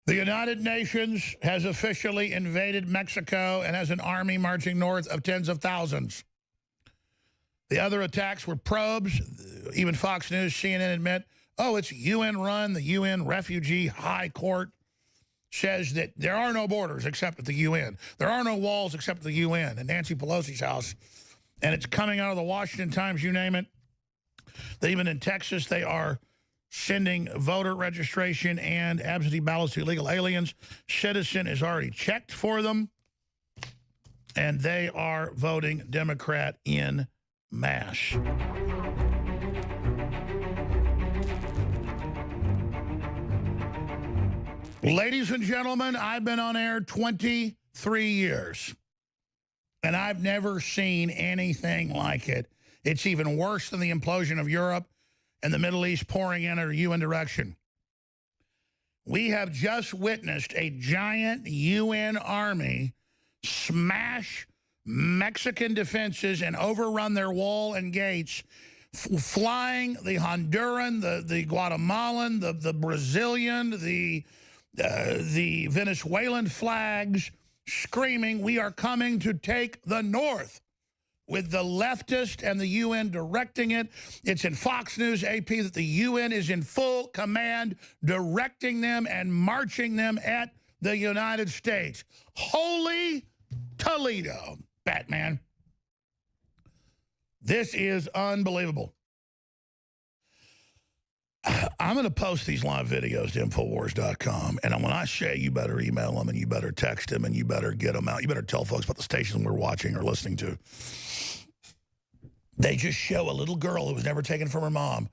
The United Nations has officially invaded Mexico and has an army marching north of tens of thousands. The other attacks were probes. Even Fox News, CNN admit, oh, it's UN run. The UN Refugee High Court says that there are no borders except at the UN. There are no walls except at the UN and Nancy Pelosi's house. And it's coming out of the Washington Times, you name it. Even in Texas, they are sending voter registration and absentee ballots to illegal aliens. Citizen is already checked for them, and they are voting Democrat in mass. Ladies and gentlemen, I've been on air 23 years, and I've never seen anything like it. It's even worse than the implosion of Europe and the Middle East pouring in our UN direction. We have just witnessed a giant UN army smash Mexican defenses and overrun their wall and gates, flying the Honduran, the Guatemalan, the Brazilian, the Venezuelan flags, screaming, we are coming to take the North, with the leftist and the UN directing it. It's in Fox News, AP, that the UN is in full command, directing them and marching them at the United States. Holy Toledo, Batman. This is unbelievable. I'm going to post these live videos to Infowars.com, and when I say you better email them and you better text them and you better get them out, you better tell folks about the station we're watching or listening to. They just show a little girl who was never taken from her mom,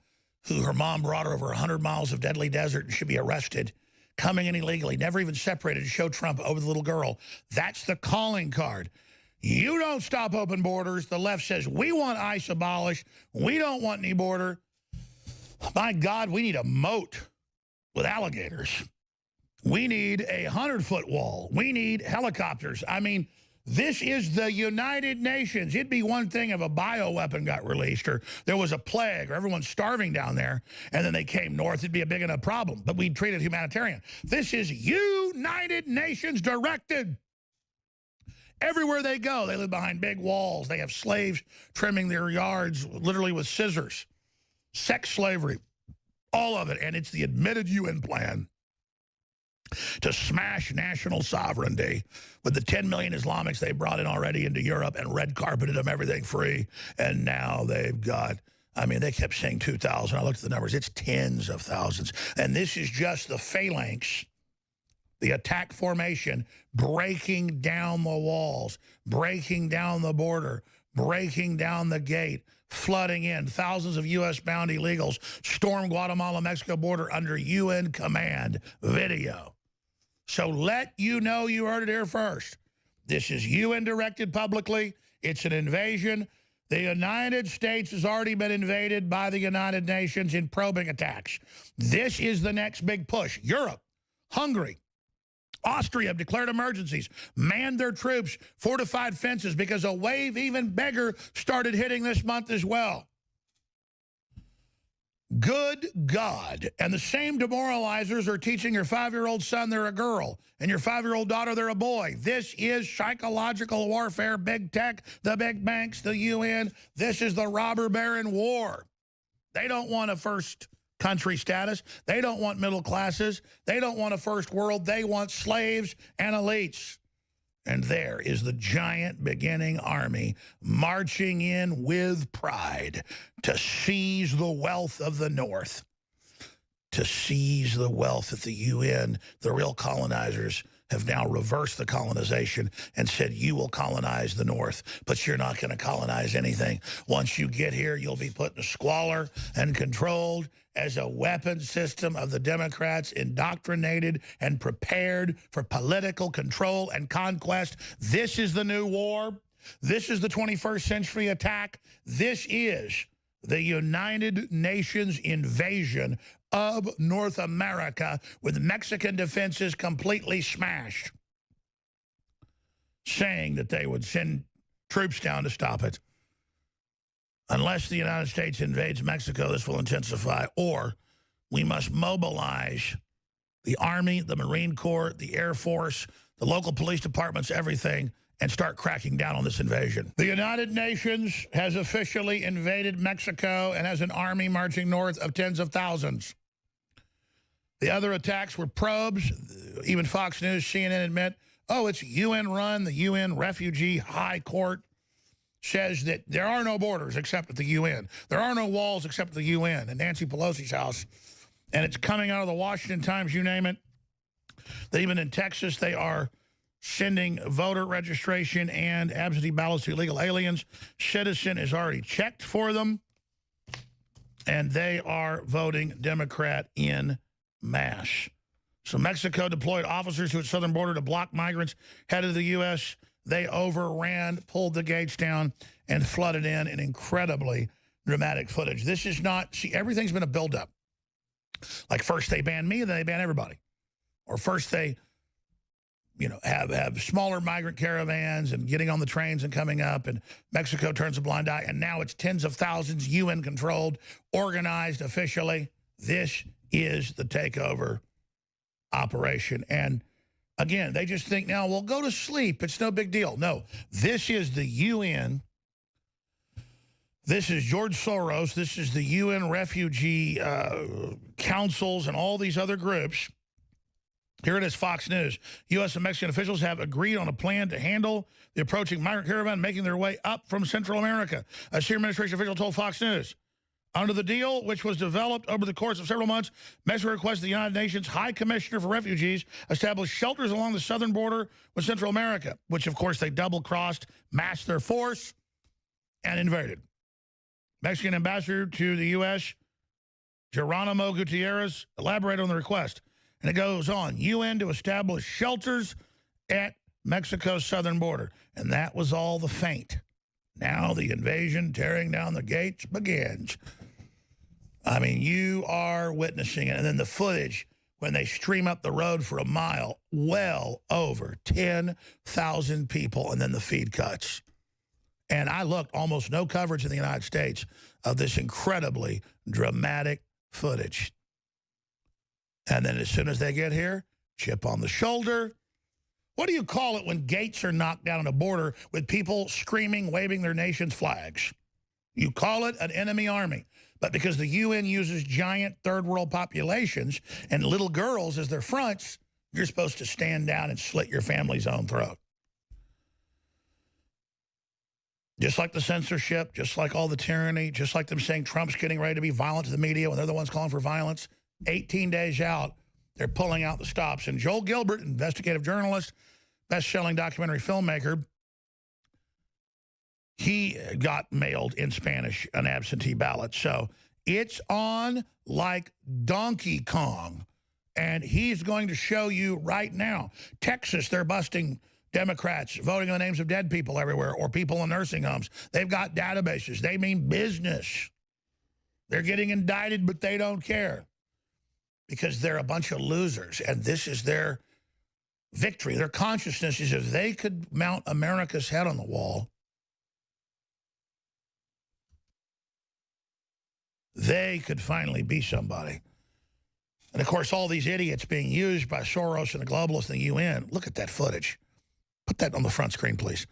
who her mom brought her over 100 miles of deadly desert and should be arrested, coming in illegally, never even separated, to show Trump over the little girl. That's the calling card. You don't stop open borders. The left says, we want ICE abolished. We don't want any border. My God, we need a moat with alligators. We need a 100-foot wall. We need helicopters. I mean, this is the United Nations. It'd be one thing if a bioweapon got released or there was a plague or everyone's starving down there and then they came north. It'd be a big enough problem, but we'd treat it humanitarian. This is United Nations directed. Everywhere they go, they live behind big walls. They have slaves trimming their yards literally with scissors. Sex slavery, all of it. And it's the admitted UN plan to smash national sovereignty with the 10 million Islamics they brought in already into Europe and red carpeted them everything free. And now they've got, I mean, they kept saying 2,000. I looked at the numbers. It's tens of thousands. And this is just the phalanx, the attack formation, breaking down the walls, breaking down the border, breaking down the gate, flooding in. Thousands of U.S.-bound illegals storm Guatemala-Mexico border under UN command. Video. So let you know you heard it here first. This is UN directed publicly. It's an invasion. The United States has already been invaded by the United Nations in probing attacks. This is the next big push. Europe, Hungary, Austria have declared emergencies, manned their troops, fortified fences, because a wave even bigger started hitting this month as well. Good God. And the same demoralizers are teaching your 5-year-old son they're a girl and your 5-year-old daughter they're a boy. This is psychological warfare, big tech, the big banks, the UN. This is the robber baron war. They don't want a first country status. They don't want middle classes. They don't want a first world. They want slaves and elites. And there is the giant beginning army marching in with pride to seize the wealth of the North, to seize the wealth at the UN. The real colonizers have now reversed the colonization and said, you will colonize the North, but you're not going to colonize anything. Once you get here, you'll be put in squalor and controlled as a weapon system of the Democrats, indoctrinated and prepared for political control and conquest. This is the new war. This is the 21st century attack. This is the United Nations invasion of North America with Mexican defenses completely smashed, saying that they would send troops down to stop it. Unless the United States invades Mexico, this will intensify, or we must mobilize the Army, the Marine Corps, the Air Force, the local police departments, everything, and start cracking down on this invasion. The United Nations has officially invaded Mexico and has an army marching north of tens of thousands. The other attacks were probes. Even Fox News, CNN admit, oh, it's UN run. The UN Refugee High Court says that there are no borders except at the UN. There are no walls except at the UN and Nancy Pelosi's house. And it's coming out of the Washington Times, you name it. That even in Texas, they are sending voter registration and absentee ballots to illegal aliens. Citizen is already checked for them, and they are voting Democrat in mass. So Mexico deployed officers to its southern border to block migrants headed to the U.S. They overran, pulled the gates down, and flooded in incredibly dramatic footage. This is not, see, everything's been a buildup. Like first they ban me, then they ban everybody. Or first they, you know, have smaller migrant caravans and getting on the trains and coming up, and Mexico turns a blind eye, and now it's tens of thousands, UN-controlled, organized officially. This is the takeover operation. And again, they just think now, well, go to sleep. It's no big deal. No, this is the UN. This is George Soros. This is the UN refugee councils and all these other groups. Here it is, Fox News. U.S. and Mexican officials have agreed on a plan to handle the approaching migrant caravan making their way up from Central America. A senior administration official told Fox News. Under the deal, which was developed over the course of several months, Mexico requested the United Nations High Commissioner for Refugees establish shelters along the southern border with Central America, which, of course, they double-crossed, massed their force, and invaded. Mexican ambassador to the U.S., Geronimo Gutierrez, elaborated on the request. And it goes on, UN to establish shelters at Mexico's southern border. And that was all the feint. Now the invasion, tearing down the gates, begins. I mean, you are witnessing it. And then the footage, when they stream up the road for a mile, well over 10,000 people, and then the feed cuts. And I looked, almost no coverage in the United States of this incredibly dramatic footage. And then as soon as they get here, chip on the shoulder. What do you call it when gates are knocked down on a border with people screaming, waving their nation's flags? You call it an enemy army. But because the UN uses giant third world populations and little girls as their fronts, you're supposed to stand down and slit your family's own throat. Just like the censorship, just like all the tyranny, just like them saying Trump's getting ready to be violent to the media when they're the ones calling for violence. 18 days out, they're pulling out the stops. And Joel Gilbert, investigative journalist, best-selling documentary filmmaker, he got mailed in Spanish an absentee ballot. So it's on like Donkey Kong. And he's going to show you right now. Texas, they're busting Democrats voting on the names of dead people everywhere or people in nursing homes. They've got databases. They mean business. They're getting indicted, but they don't care because they're a bunch of losers. And this is their victory. Their consciousness is if they could mount America's head on the wall, they could finally be somebody. And, of course, all these idiots being used by Soros and the globalists and the UN. Look at that footage. Put that on the front screen, please.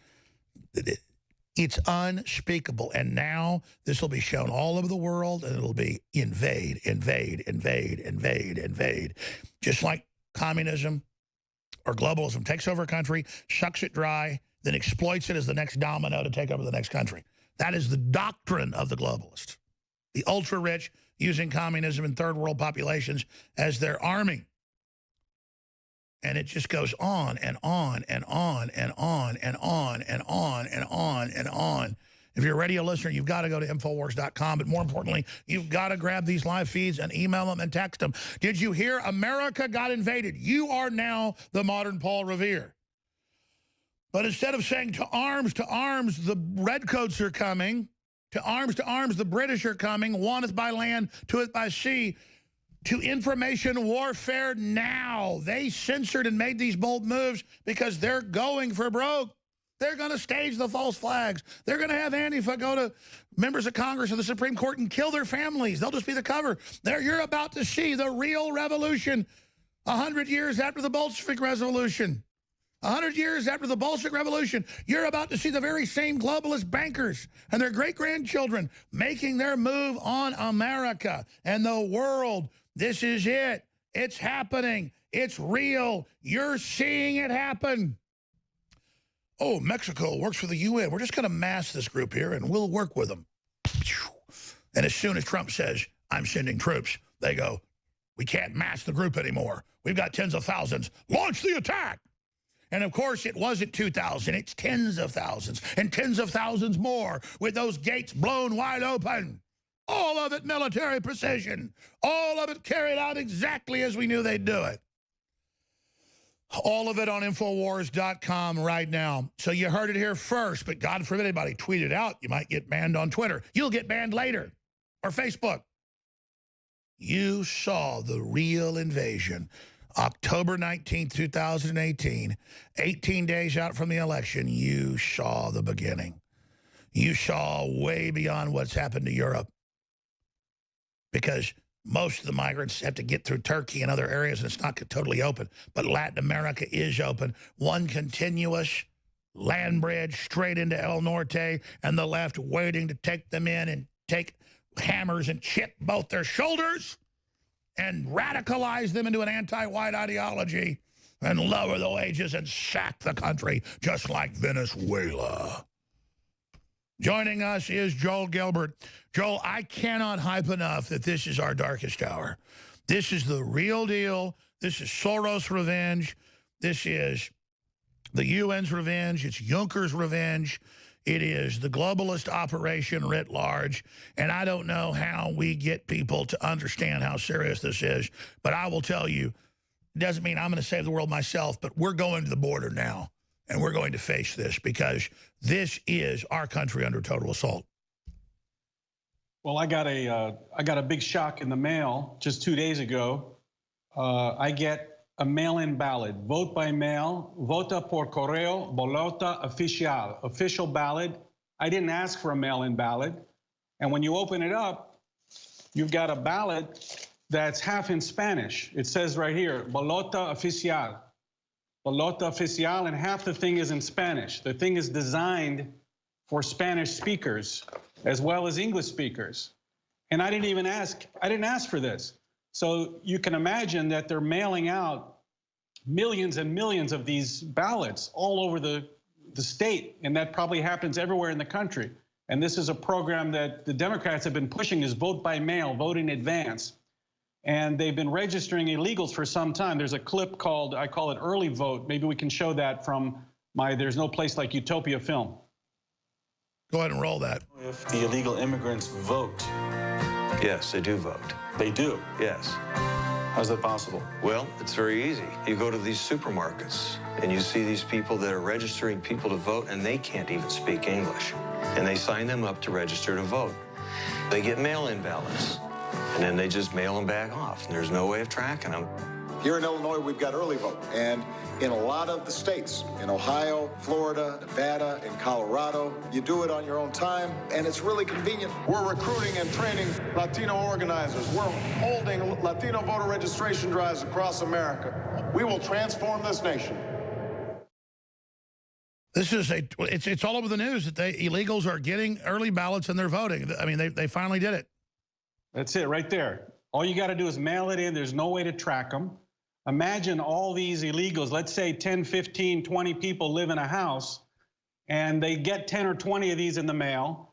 It's unspeakable. And now this will be shown all over the world, and it'll be invade, invade, invade, invade, invade. Just like communism or globalism takes over a country, sucks it dry, then exploits it as the next domino to take over the next country. That is the doctrine of the globalists. The ultra-rich using communism and third world populations as their army. And it just goes on and on and on and on and on and on and on and on. If you're a radio listener, you've got to go to Infowars.com. But more importantly, you've got to grab these live feeds and email them and text them. Did you hear America got invaded? You are now the modern Paul Revere. But instead of saying to arms, the redcoats are coming, to arms, the British are coming, wanteth by land, toeth by sea, to information warfare now. They censored and made these bold moves because they're going for broke. They're going to stage the false flags. They're going to have Antifa go to members of Congress or the Supreme Court and kill their families. They'll just be the cover. You're about to see the real revolution. 100 years after the Bolshevik Revolution. 100 years after the Bolshevik Revolution, you're about to see the very same globalist bankers and their great-grandchildren making their move on America and the world. This is it. It's happening. It's real. You're seeing it happen. Oh, Mexico works for the UN. We're just going to mask this group here, and we'll work with them. And as soon as Trump says, I'm sending troops, they go, we can't mask the group anymore. We've got tens of thousands. Launch the attack. And, of course, it wasn't 2,000. It's tens of thousands and tens of thousands more with those gates blown wide open. All of it military precision. All of it carried out exactly as we knew they'd do it. All of it on Infowars.com right now. So you heard it here first, but God forbid anybody tweet it out. You might get banned on Twitter. You'll get banned later. Or Facebook. You saw the real invasion. October 19, 2018, 18 days out from the election, you saw the beginning. You saw way beyond what's happened to Europe. Because most of the migrants have to get through Turkey and other areas, and it's not totally open. But Latin America is open. One continuous land bridge straight into El Norte, and the left waiting to take them in and take hammers and chip both their shoulders and radicalize them into an anti-white ideology and lower the wages and sack the country just like Venezuela. Joining us is Joel Gilbert. Joel, I cannot hype enough that this is our darkest hour. This is the real deal. This is Soros' revenge. This is the UN's revenge. It's Juncker's revenge. It is the globalist operation writ large, and I don't know how we get people to understand how serious this is, but I will tell you, it doesn't mean I'm going to save the world myself, but we're going to the border now, and we're going to face this because this is our country under total assault. Well, I got a big shock in the mail just 2 days ago. I get a mail-in ballot, vote by mail, vota por correo, boleta oficial, official ballot. I didn't ask for a mail-in ballot. And when you open it up, you've got a ballot that's half in Spanish. It says right here, boleta oficial, and half the thing is in Spanish. The thing is designed for Spanish speakers as well as English speakers. And I didn't ask for this. So you can imagine that they're mailing out millions and millions of these ballots all over the state, and that probably happens everywhere in the country. And this is a program that the Democrats have been pushing, is vote by mail, vote in advance. And they've been registering illegals for some time. There's a clip called, I call it Early Vote. Maybe we can show that from my There's No Place Like Utopia film. Go ahead and roll that. If the illegal immigrants vote. Yes, they do vote. They do? Yes. How's that possible? Well, it's very easy. You go to these supermarkets and you see these people that are registering people to vote, and they can't even speak English. And they sign them up to register to vote. They get mail-in ballots, and then they just mail them back off. And there's no way of tracking them. Here in Illinois, we've got early vote. And in a lot of the states, in Ohio, Florida, Nevada, and Colorado, you do it on your own time, and it's really convenient. We're recruiting and training Latino organizers. We're holding Latino voter registration drives across America. We will transform this nation. This is it's all over the news that illegals are getting early ballots and they're voting. I mean, they finally did it. That's it right there. All you got to do is mail it in. There's no way to track them. Imagine all these illegals, let's say 10, 15, 20 people live in a house, and they get 10 or 20 of these in the mail,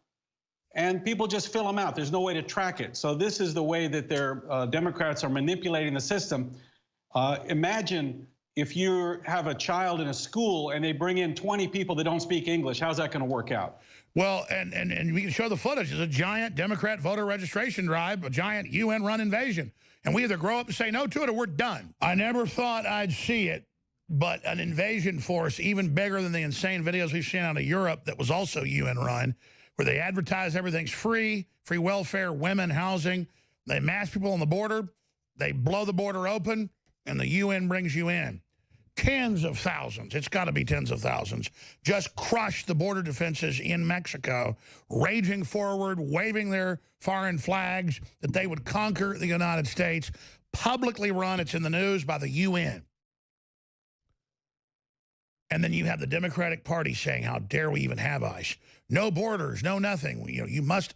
and people just fill them out. There's no way to track it. So this is the way that their Democrats are manipulating the system. Imagine if you have a child in a school and they bring in 20 people that don't speak English. How's that going to work out? Well, and we can show the footage. It's a giant Democrat voter registration drive, a giant UN-run invasion. And we either grow up and say no to it or we're done. I never thought I'd see it, but an invasion force even bigger than the insane videos we've seen out of Europe that was also UN-run, where they advertise everything's free welfare, women, housing. They mass people on the border. They blow the border open, and the UN brings you in. Tens of thousands, it's got to be tens of thousands, just crushed the border defenses in Mexico, raging forward, waving their foreign flags that they would conquer the United States. publicly run, it's in the news, by the UN. And then you have the Democratic Party saying, how dare we even have ICE? No borders, no nothing. You know, you must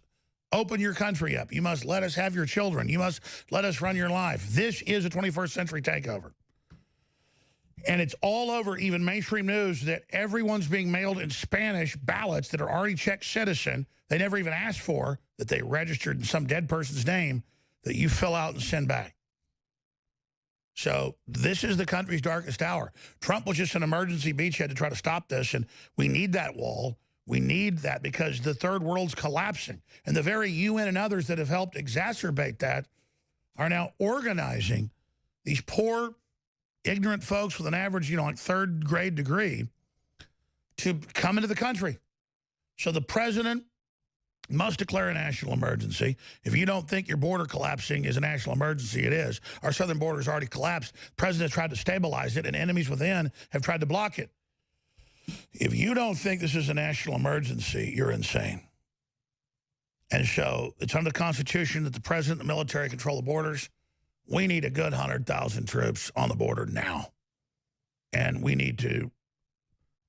open your country up. You must let us have your children. You must let us run your life. This is a 21st century takeover. And it's all over even mainstream news that everyone's being mailed in Spanish ballots that are already checked citizen. They never even asked for, that they registered in some dead person's name, that you fill out and send back. So this is the country's darkest hour. Trump was just an emergency beachhead to try to stop this, and we need that wall. We need that because the third world's collapsing. And the very UN and others that have helped exacerbate that are now organizing these poor, ignorant folks with an average, you know, like third grade degree to come into the country. So the president must declare a national emergency. If you don't think your border collapsing is a national emergency, it is. Our southern border has already collapsed. The president has tried to stabilize it, and enemies within have tried to block it. If you don't think this is a national emergency, you're insane. And so it's under the Constitution that the president and the military control the borders. We need a good 100,000 troops on the border now. And we need to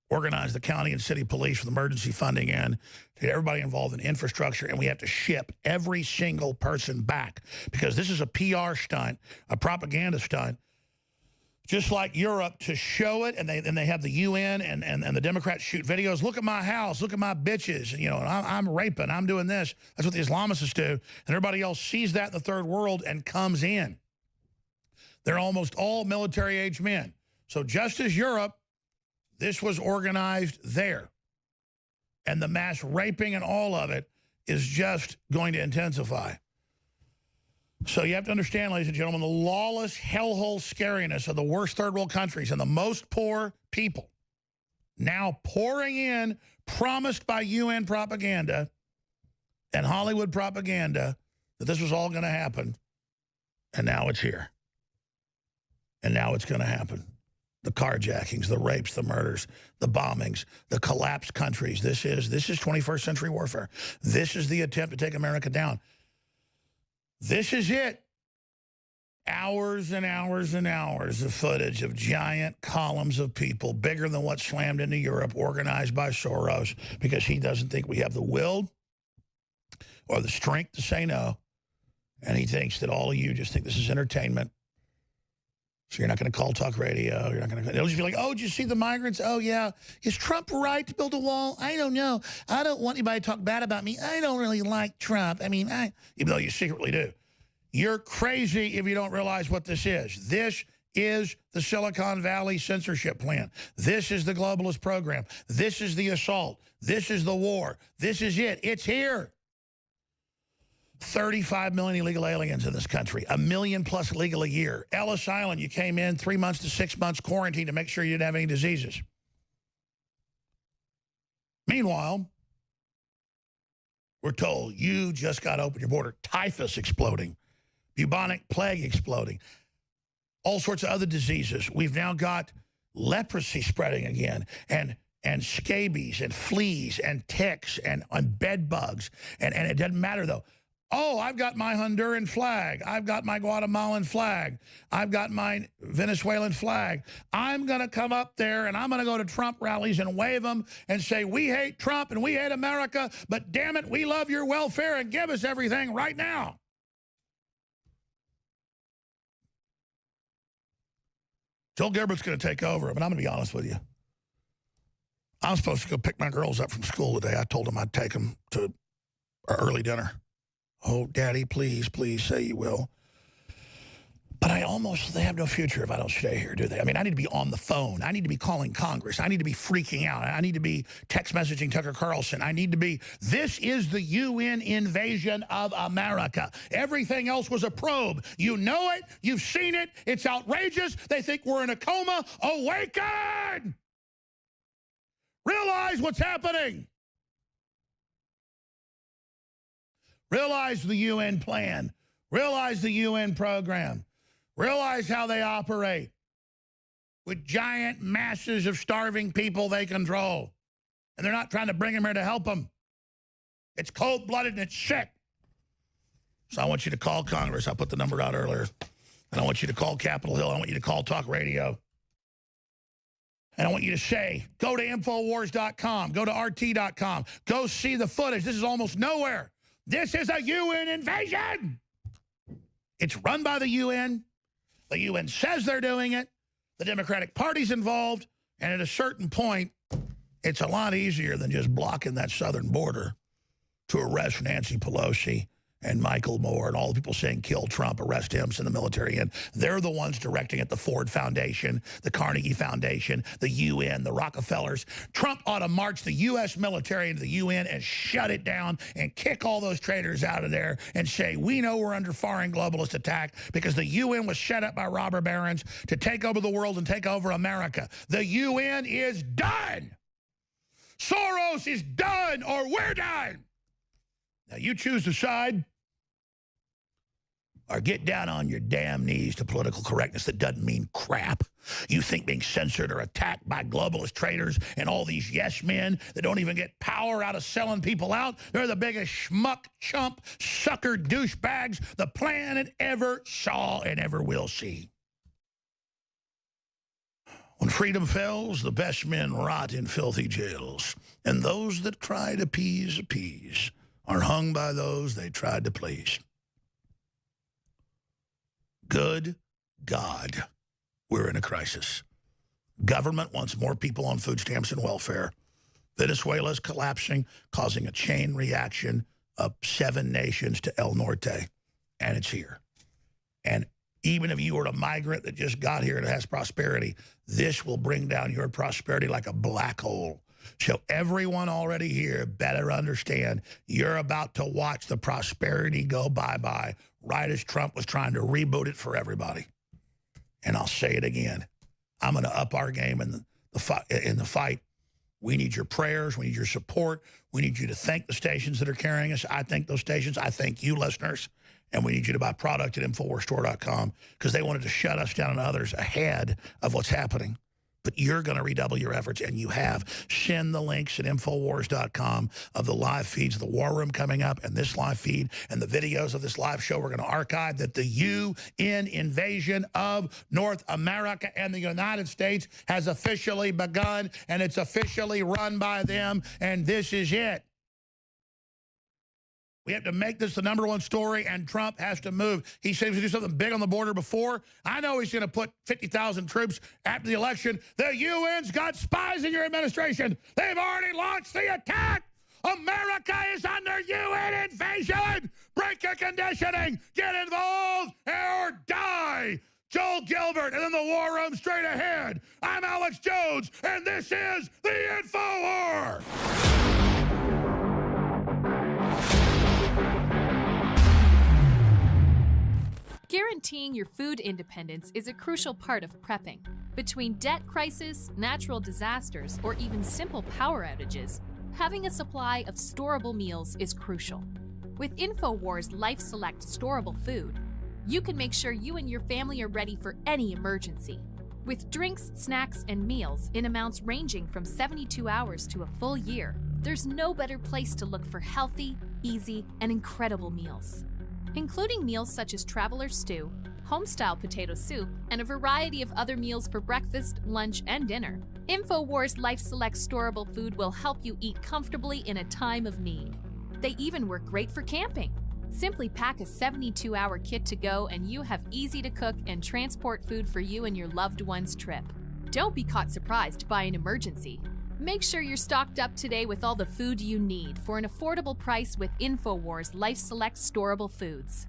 organize the county and city police with emergency funding in, to get everybody involved in infrastructure, and we have to ship every single person back because this is a PR stunt, a propaganda stunt, just like Europe, to show it, and they have the UN and the Democrats shoot videos. Look at my house, look at my bitches, and, you know, and I'm raping, I'm doing this. That's what the Islamists do, and everybody else sees that in the third world and comes in. They're almost all military-age men. So just as Europe, this was organized there. And the mass raping and all of it is just going to intensify. So you have to understand, ladies and gentlemen, the lawless hellhole scariness of the worst third world countries and the most poor people now pouring in, promised by UN propaganda and Hollywood propaganda, that this was all going to happen. And now it's here. And now it's going to happen. The carjackings, the rapes, the murders, the bombings, the collapsed countries. This is 21st century warfare. This is the attempt to take America down. This is it. Hours and hours and hours of footage of giant columns of people, bigger than what slammed into Europe, organized by Soros, because he doesn't think we have the will or the strength to say no. And he thinks that all of you just think this is entertainment. So you're not going to call talk radio. You're not going to. They'll just be like, oh, did you see the migrants? Oh, yeah. Is Trump right to build a wall? I don't know. I don't want anybody to talk bad about me. I don't really like Trump. I mean, even though you secretly do. You're crazy if you don't realize what this is. This is the Silicon Valley censorship plan. This is the globalist program. This is the assault. This is the war. This is it. It's here. 35 million illegal aliens in this country, 1 million plus legal a year. Ellis Island, you came in 3 months to 6 months quarantine to make sure you didn't have any diseases. Meanwhile, we're told you just got to open your border. Typhus exploding, bubonic plague exploding, all sorts of other diseases. We've now got leprosy spreading again, and scabies and fleas and ticks and bed bugs. And it doesn't matter, though. Oh, I've got my Honduran flag. I've got my Guatemalan flag. I've got my Venezuelan flag. I'm going to come up there and I'm going to go to Trump rallies and wave them and say, we hate Trump and we hate America, but damn it, we love your welfare and give us everything right now. Joel Gilbert's going to take over, but I'm going to be honest with you. I'm supposed to go pick my girls up from school today. I told them I'd take them to our early dinner. Oh, Daddy, please, please say you will. But they have no future if I don't stay here, do they? I mean, I need to be on the phone. I need to be calling Congress. I need to be freaking out. I need to be text messaging Tucker Carlson. This is the UN invasion of America. Everything else was a probe. You know it. You've seen it. It's outrageous. They think we're in a coma. Awaken! Realize what's happening. Realize the UN plan. Realize the UN program. Realize how they operate with giant masses of starving people they control. And they're not trying to bring them here to help them. It's cold-blooded and it's sick. So I want you to call Congress. I put the number out earlier. And I want you to call Capitol Hill. I want you to call Talk Radio. And I want you to say, go to Infowars.com, go to RT.com, go see the footage. This is almost nowhere. This is a UN invasion. It's run by the UN. The UN says they're doing it. The Democratic Party's involved. And at a certain point, it's a lot easier than just blocking that southern border to arrest Nancy Pelosi and Michael Moore and all the people saying kill Trump, arrest him, send the military in. They're the ones directing it, the Ford Foundation, the Carnegie Foundation, the UN, the Rockefellers. Trump ought to march the U.S. military into the UN and shut it down and kick all those traitors out of there and say, we know we're under foreign globalist attack because the UN was set up by robber barons to take over the world and take over America. The UN is done. Soros is done, or we're done. Now, you choose the side or get down on your damn knees to political correctness that doesn't mean crap. You think being censored or attacked by globalist traitors and all these yes men that don't even get power out of selling people out, they're the biggest schmuck, chump, sucker douchebags the planet ever saw and ever will see. When freedom fails, the best men rot in filthy jails, and those that try to appease are hung by those they tried to please. Good God, we're in a crisis. Government wants more people on food stamps and welfare. Venezuela's collapsing, causing a chain reaction of 7 nations to El Norte, and it's here. And even if you were a migrant that just got here and has prosperity, this will bring down your prosperity like a black hole. So everyone already here better understand you're about to watch the prosperity go bye-bye right as Trump was trying to reboot it for everybody. And I'll say it again. I'm going to up our game in the fight. We need your prayers. We need your support. We need you to thank the stations that are carrying us. I thank those stations. I thank you, listeners. And we need you to buy product at InfoWarsStore.com because they wanted to shut us down and others ahead of what's happening. But you're going to redouble your efforts, and you have. Send the links at Infowars.com of the live feeds of the War Room coming up and this live feed and the videos of this live show. We're going to archive that the UN invasion of North America and the United States has officially begun, and it's officially run by them, and this is it. We have to make this the #1 story, and Trump has to move. He said he was going to do something big on the border before. I know he's going to put 50,000 troops after the election. The UN's got spies in your administration. They've already launched the attack. America is under UN invasion. Break your conditioning. Get involved or die. Joel Gilbert, and then the War Room straight ahead. I'm Alex Jones, and this is the InfoWar. Guaranteeing your food independence is a crucial part of prepping. Between debt crisis, natural disasters, or even simple power outages, having a supply of storable meals is crucial. With InfoWars Life Select storable food, you can make sure you and your family are ready for any emergency. With drinks, snacks, and meals in amounts ranging from 72 hours to a full year, there's no better place to look for healthy, easy, and incredible meals. Including meals such as Traveler Stew, home-style potato soup, and a variety of other meals for breakfast, lunch, and dinner. InfoWars Life Select storable food will help you eat comfortably in a time of need. They even work great for camping. Simply pack a 72-hour kit to go and you have easy-to-cook and transport food for you and your loved one's trip. Don't be caught surprised by an emergency. Make sure you're stocked up today with all the food you need for an affordable price with InfoWars Life Select storable foods.